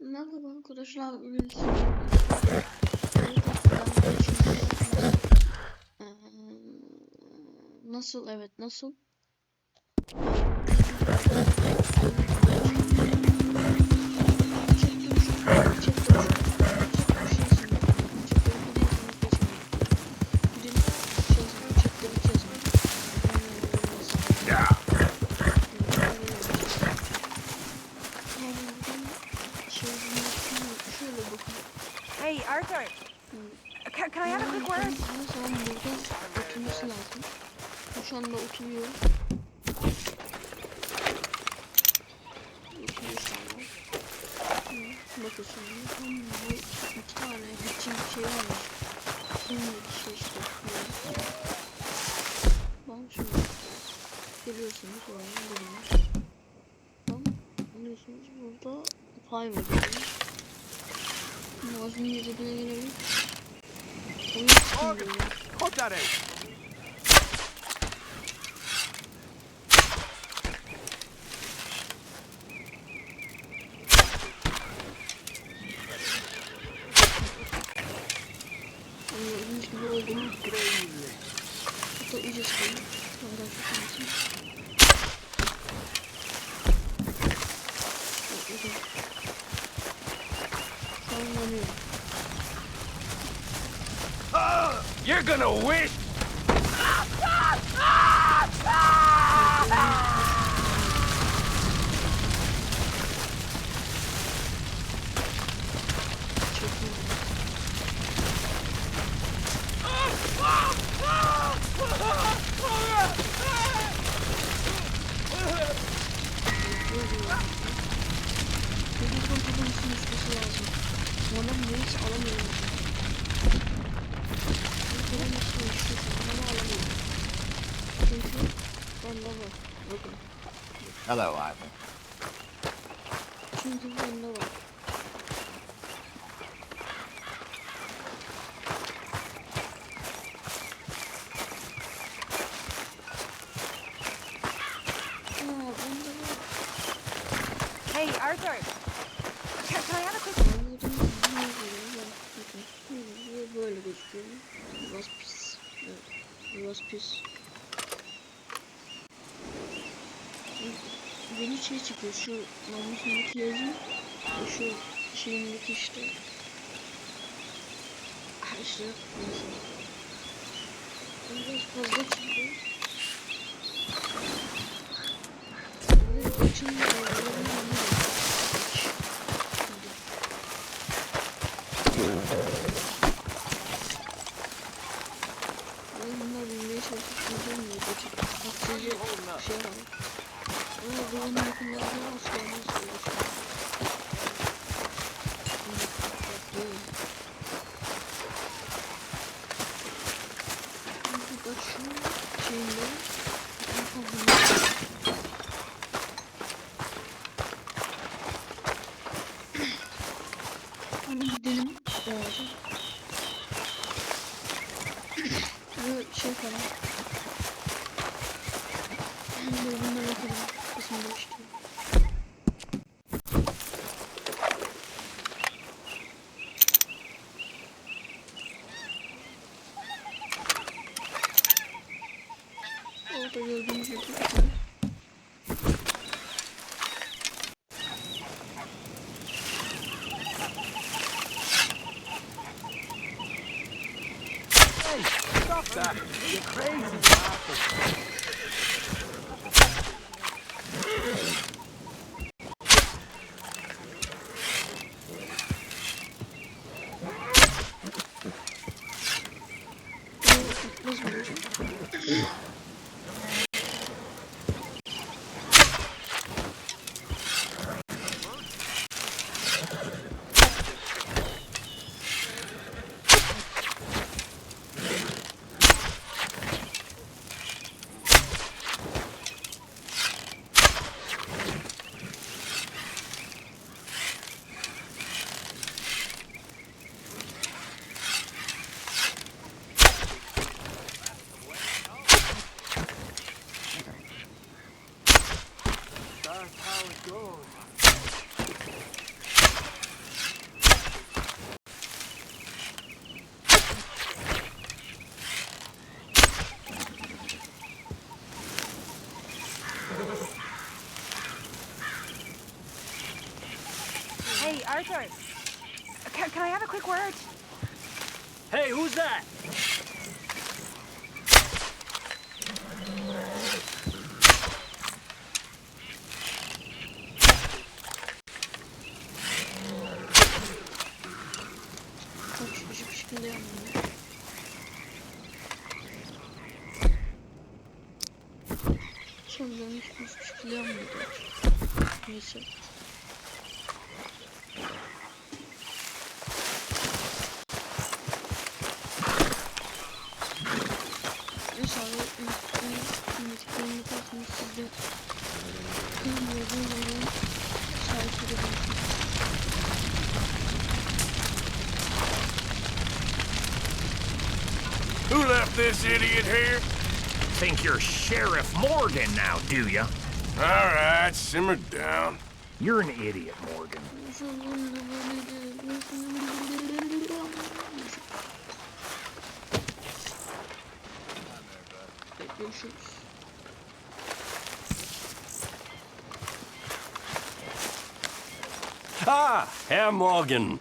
Merhaba arkadaşlar, bugün nasıl, evet, nasıl Hey Arthur, can I have a quick word? Burada oturması lazım. Şu anda oturuyor. Bakın şimdi bu iki tane için şey varmış. Şimdi işte. Bak şimdi görüyorsunuz oraya görünüyor. Tamam. Biliyorsunuz burada pay var. Mağazanın yüzüne gelelim. Cut that out. Gördüğünüz gibi olduğunu bu da iyice sıkıntı. Ondan çok You're gonna wish. Hello, Ivan. Çünkü bende var. Hey Arthur, can I have a quick Böyle gözüküyor. Biraz pis. Evet, biraz pis. Beni şey çıkıyor, şu namusundaki yazı, şu şeyindeki işte. İşte neyse. Biraz fazla çıkıyor. Kaçın bunlar bilmeye çalışıyorum. Haksızca şey var. Ama bunun yakınlarına asla nasıl bak şu şeyinde hani gidelim bu şey falan bunlar yapalım kısmında işte. Orada gördüğünüz gibi Hey, stop that! You crazy bastard! Hey, Arthur. Can I have a quick word? Hey, who's that? Çok şık şıkında yapmıyor. Sonradan hiçbir şekilde yapmıyor. Neyse. Neyse abi. Yönetiklerini yaparsanız siz de kıyımlarını sahip edebilirsiniz. Who left this idiot here? Think you're Sheriff Morgan now, do ya? All right, simmer down. You're an idiot, Morgan. Görüşürüz. Ah, Herr Morgan.